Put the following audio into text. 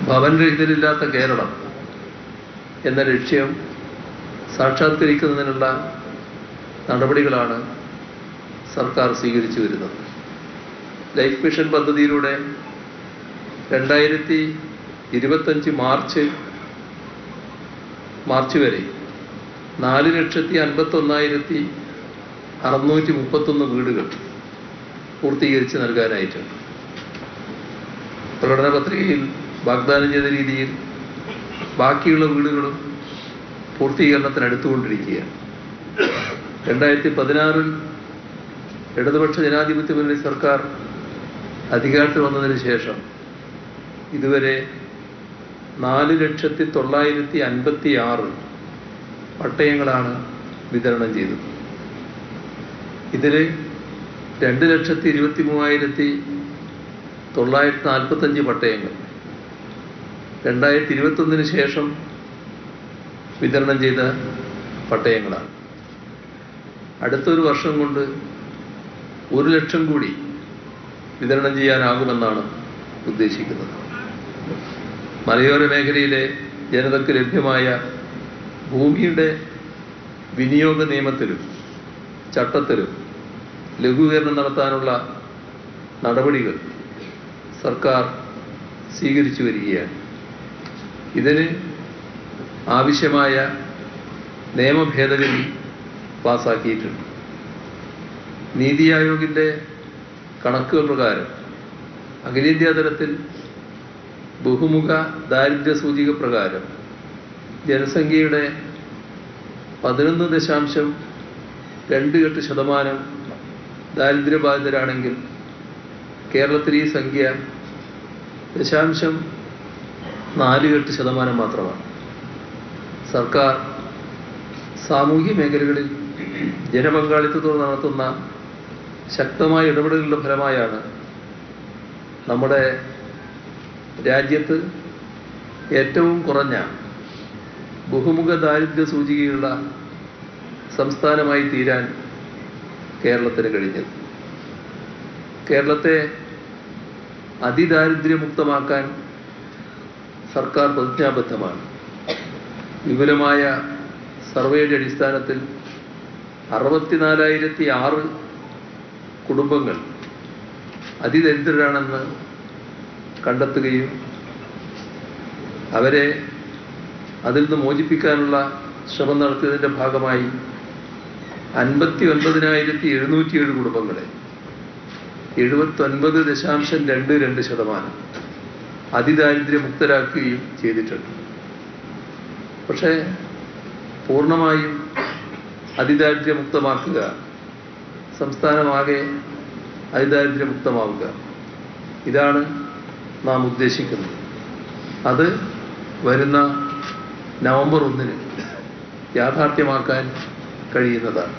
ഭവൻ രഹിതരില്ലാത്ത കേരളം എന്ന ലക്ഷ്യം സാക്ഷാത്കരിക്കുന്നതിനുള്ള നടപടികളാണ് സർക്കാർ സ്വീകരിച്ചു വരുന്നത്. ലൈഫ് മിഷൻ പദ്ധതിയിലൂടെ 2025 മാർച്ച് വരെ 4,51,631 വീടുകൾ പൂർത്തീകരിച്ച് നൽകാനായിട്ടുണ്ട്. പ്രകടന പത്രികയിൽ വാഗ്ദാനം ചെയ്ത രീതിയിൽ ബാക്കിയുള്ള വീടുകളും പൂർത്തീകരണത്തിനടുത്തുകൊണ്ടിരിക്കുകയാണ്. 2016 ഇടതുപക്ഷ ജനാധിപത്യ മുന്നണി സർക്കാർ അധികാരത്തിൽ വന്നതിന് ശേഷം ഇതുവരെ 4,956,000 പട്ടയങ്ങളാണ് വിതരണം ചെയ്തത്. ഇതിൽ 2,23,945 പട്ടയങ്ങൾ 2021 ശേഷം വിതരണം ചെയ്ത പട്ടയങ്ങളാണ്. അടുത്തൊരു വർഷം കൊണ്ട് 1,00,000 കൂടി വിതരണം ചെയ്യാനാകുമെന്നാണ് ഉദ്ദേശിക്കുന്നത്. മലയോര മേഖലയിലെ ജനതയ്ക്ക് ലഭ്യമായ ഭൂമിയുടെ വിനിയോഗ നിയമത്തിലും ചട്ടത്തിലും ലഘൂകരണം നടത്താനുള്ള നടപടികൾ സർക്കാർ സ്വീകരിച്ചു വരികയാണ്. ഇതിന് ആവശ്യമായ നിയമ ഭേദഗതി പാസാക്കിയിട്ടുണ്ട്. നീതി ആയോഗിൻ്റെ കണക്കുകൾ പ്രകാരം അഖിലേന്ത്യാ തലത്തിൽ ബഹുമുഖ ദാരിദ്ര്യ സൂചിക പ്രകാരം ജനസംഖ്യയുടെ 11.28% ദാരിദ്ര്യബാധിതരാണെങ്കിൽ കേരളത്തിൽ ഈ സംഖ്യ 0.48% മാത്രമാണ്. സർക്കാർ സാമൂഹ്യ മേഖലകളിൽ ജനപങ്കാളിത്തത്തോടെ നടത്തുന്ന ശക്തമായ ഇടപെടലുകളുടെ ഫലമായാണ് നമ്മുടെ രാജ്യത്ത് ഏറ്റവും കുറഞ്ഞ ബഹുമുഖ ദാരിദ്ര്യ സൂചികയുള്ള സംസ്ഥാനമായി തീരാൻ കേരളത്തിന് കഴിഞ്ഞത്. കേരളത്തെ അതിദാരിദ്ര്യമുക്തമാക്കാൻ സർക്കാർ പ്രതിജ്ഞാബദ്ധമാണ്. വിപുലമായ സർവേയുടെ അടിസ്ഥാനത്തിൽ 64,006 കുടുംബങ്ങൾ അതിദരിദ്രരാണെന്ന് കണ്ടെത്തുകയും അവരെ അതിൽ നിന്ന് മോചിപ്പിക്കാനുള്ള ശ്രമം നടത്തിയതിൻ്റെ ഭാഗമായി 59,707 കുടുംബങ്ങളെ 79.22% അതിദാരിദ്ര്യമുക്തരാക്കുകയും ചെയ്തിട്ടുണ്ട്. പക്ഷേ പൂർണ്ണമായും അതിദാരിദ്ര്യമുക്തമാക്കുക, സംസ്ഥാനമാകെ അതിദാരിദ്ര്യമുക്തമാവുക, ഇതാണ് നാം ഉദ്ദേശിക്കുന്നത്. അത് വരുന്ന നവംബർ 1 യാഥാർത്ഥ്യമാക്കാൻ കഴിയുന്നതാണ്.